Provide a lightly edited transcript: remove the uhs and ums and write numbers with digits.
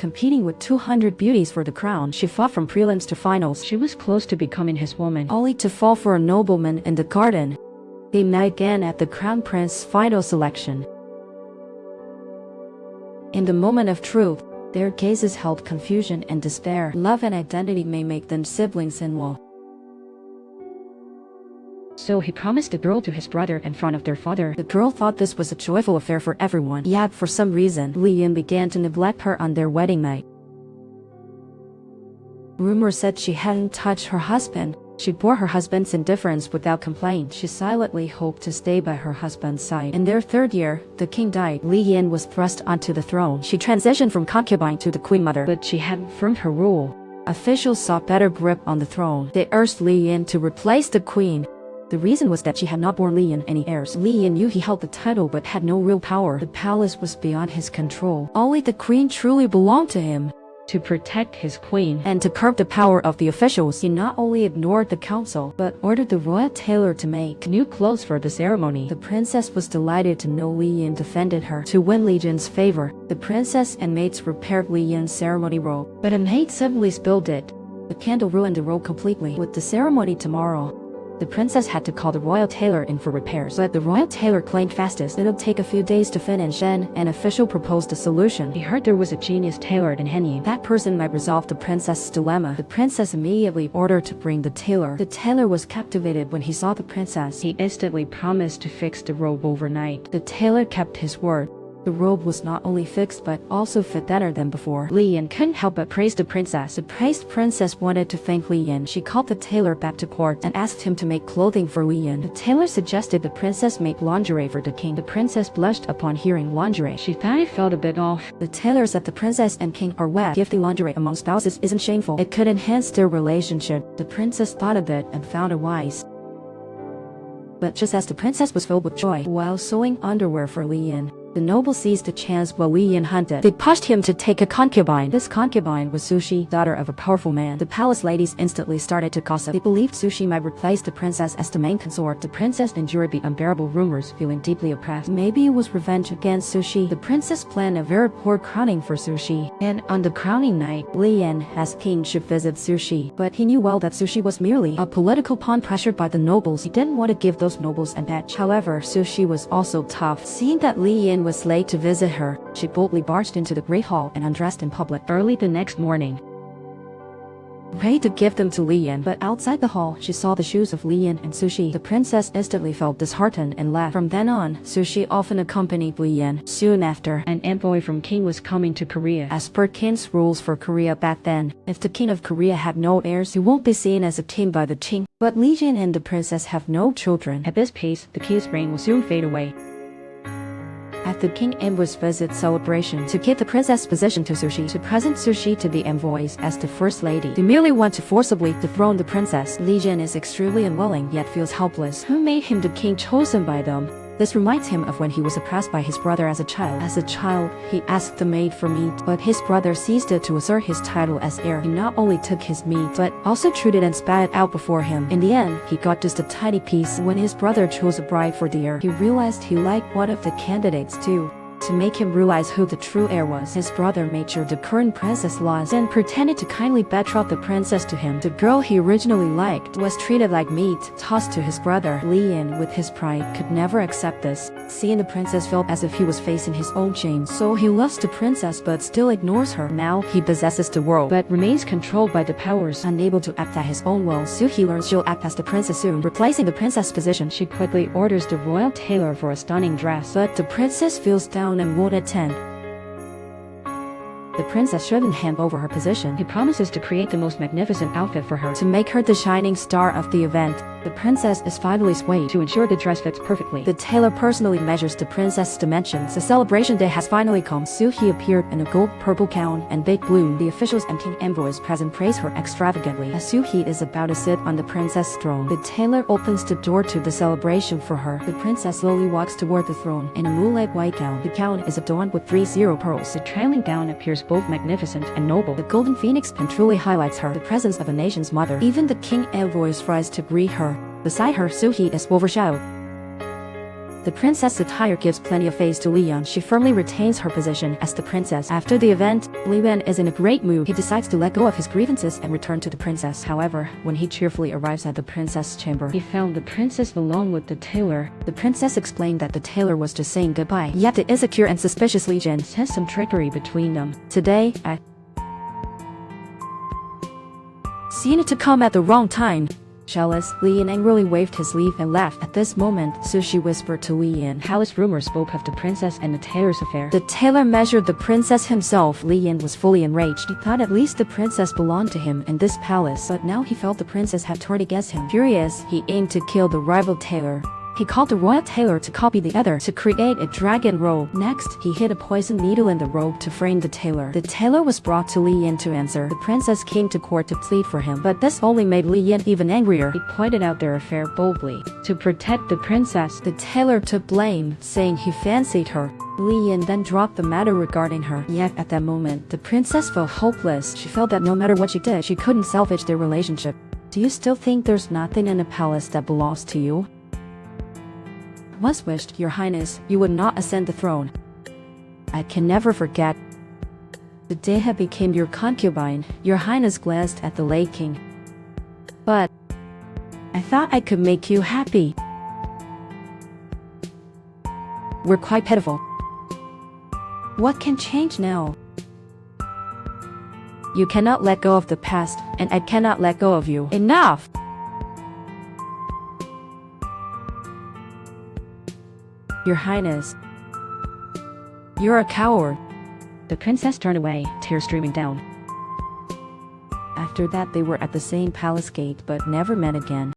Competing with 200 beauties for the crown, she fought from prelims to finals. She was close to becoming his woman, only to fall for a nobleman in the garden. They met again at the Crown Prince final selection. In the moment of truth, their gazes held confusion and despair. Love and identity may make them siblings in law. So he promised the girl to his brother in front of their father. The girl thought this was a joyful affair for everyone, yet for some reason, Lee Yin began to neglect her on their wedding night. Rumor said she hadn't touched her husband. She bore her husband's indifference without complaint. She silently hoped to stay by her husband's side. In their third year, the king died. Lee Yin was thrust onto the throne. She transitioned from concubine to the queen mother, but she hadn't firmed her rule. Officials sought better grip on the throne. They urged Lee Yin to replace the queen. The reason was that she had not borne Lee Yin any heirs. Lee Yin knew he held the title but had no real power. The palace was beyond his control. Only the queen truly belonged to him. To protect his queen and to curb the power of the officials, he not only ignored the council, but ordered the royal tailor to make new clothes for the ceremony. The princess was delighted to know Lee Yin defended her. To win Lee Yin's favor, the princess and maids repaired Lee Yin's ceremony robe. But a maid suddenly spilled it. The candle ruined the robe completely. With the ceremony tomorrow, the princess had to call the royal tailor in for repairs, but the royal tailor claimed fastest it'll take a few days to finish. Then an official proposed a solution. He heard there was a genius tailor in Henny. That person might resolve the princess's dilemma. The princess immediately ordered to bring the tailor. The tailor was captivated when he saw the princess. He instantly promised to fix the robe overnight. The tailor kept his word. The robe was not only fixed but also fit better than before. Lee Yin couldn't help but praise the princess. The praised princess wanted to thank Lee Yin. She called the tailor back to court and asked him to make clothing for Lee Yin. The tailor suggested the princess make lingerie for the king. The princess blushed upon hearing lingerie. She thought it felt a bit off. The tailor said the princess and king are wed. Gifting lingerie among spouses isn't shameful. It could enhance their relationship. The princess thought of it and found it wise. But just as the princess was filled with joy while sewing underwear for Lee Yin, the noble seized the chance while Lee Yin hunted. They pushed him to take a concubine. This concubine was Sushi, daughter of a powerful man. The palace ladies instantly started to gossip. They believed Sushi might replace the princess as the main consort. The princess endured the unbearable rumors, feeling deeply oppressed. Maybe it was revenge against Sushi. The princess planned a very poor crowning for Sushi. And on the crowning night, Lee Yin asked king should visit Sushi. But he knew well that Sushi was merely a political pawn pressured by the nobles. He didn't want to give those nobles an edge. However, Sushi was also tough. Seeing that Lee Yin was late to visit her, she boldly barged into the great hall and undressed in public. Early the next morning, ready to give them to Lee Yin, but outside the hall, she saw the shoes of Lee Yin and Sushi. The princess instantly felt disheartened and left. From then on, Sushi often accompanied Lee Yin. Soon after, an envoy from king was coming to Korea. As per king's rules for Korea back then, if the king of Korea had no heirs, he won't be seen as a king by the king. But Lee Yin and the princess have no children. At this pace, the king's reign will soon fade away. At the king envoy's visit celebration, to give the princess position to Sushi, to present Sushi to the envoys as the first lady. They merely want to forcibly dethrone the princess. Lee Yin is extremely unwilling, yet feels helpless. Who made him the king chosen by them? This reminds him of when he was oppressed by his brother as a child. As a child, he asked the maid for meat, but his brother seized it to assert his title as heir. He not only took his meat, but also chewed it and spat it out before him. In the end, he got just a tiny piece. When his brother chose a bride for the heir, he realized he liked one of the candidates too. To make him realize who the true heir was, his brother made sure the current princess lost and pretended to kindly betroth the princess to him. The girl he originally liked was treated like meat, tossed to his brother. Lee Yin, with his pride, could never accept this. Seeing the princess felt as if he was facing his own shame. So he loves the princess but still ignores her. Now he possesses the world, but remains controlled by the powers, unable to act at his own will. He learns she'll act as the princess soon, replacing the princess' position. She quickly orders the royal tailor for a stunning dress, but the princess feels down and won't attend. The princess shouldn't hand over her position. He promises to create the most magnificent outfit for her, to make her the shining star of the event. The princess is finally swayed to ensure the dress fits perfectly. The tailor personally measures the princess's dimensions. The celebration day has finally come. Soo-hee appeared in a gold-purple gown and big bloom. The officials and king envoys present praise her extravagantly. As Soo-hee is about to sit on the princess' throne, the tailor opens the door to the celebration for her. The princess slowly walks toward the throne in a moonlight white gown. The gown is adorned with 3 zero pearls. The trailing gown appears both magnificent and noble. The golden phoenix pin truly highlights her, the presence of a nation's mother. Even the king envoys rise to greet her. Beside her, Soo-hee is overshadowed. The princess attire gives plenty of face to Lee Yin. She firmly retains her position as the princess. After the event, Lee Yin is in a great mood. He decides to let go of his grievances and return to the princess. However, when he cheerfully arrives at the princess' chamber, he found the princess alone with the tailor. The princess explained that the tailor was just saying goodbye. Yet the insecure and suspicious Lee Yin sensed some trickery between them. Today, I seen it to come at the wrong time. Jealous, Lee Yin angrily waved his leave and left. At this moment, Sushi whispered to Lee Yin. Palace rumors spoke of the princess and the tailor's affair. The tailor measured the princess himself. Lee Yin was fully enraged. He thought at least the princess belonged to him in this palace, but now he felt the princess had turned against him. Furious, he aimed to kill the rival tailor. He called the royal tailor to copy the other to create a dragon robe. Next, he hid a poison needle in the robe to frame the tailor. The tailor was brought to Lee Yin to answer. The princess came to court to plead for him, but this only made Lee Yin even angrier. He pointed out their affair boldly. To protect the princess, the tailor took blame, saying he fancied her. Lee Yin then dropped the matter regarding her. Yet at that moment, the princess felt hopeless. She felt that no matter what she did, she couldn't salvage their relationship. Do you still think there's nothing in the palace that belongs to you? Once wished, Your Highness, you would not ascend the throne. I can never forget the day I became your concubine. Your Highness glanced at the late king. But I thought I could make you happy. We're quite pitiful. What can change now? You cannot let go of the past, and I cannot let go of you. Enough! Your Highness, you're a coward. The princess turned away, tears streaming down. After that, they were at the same palace gate but never met again.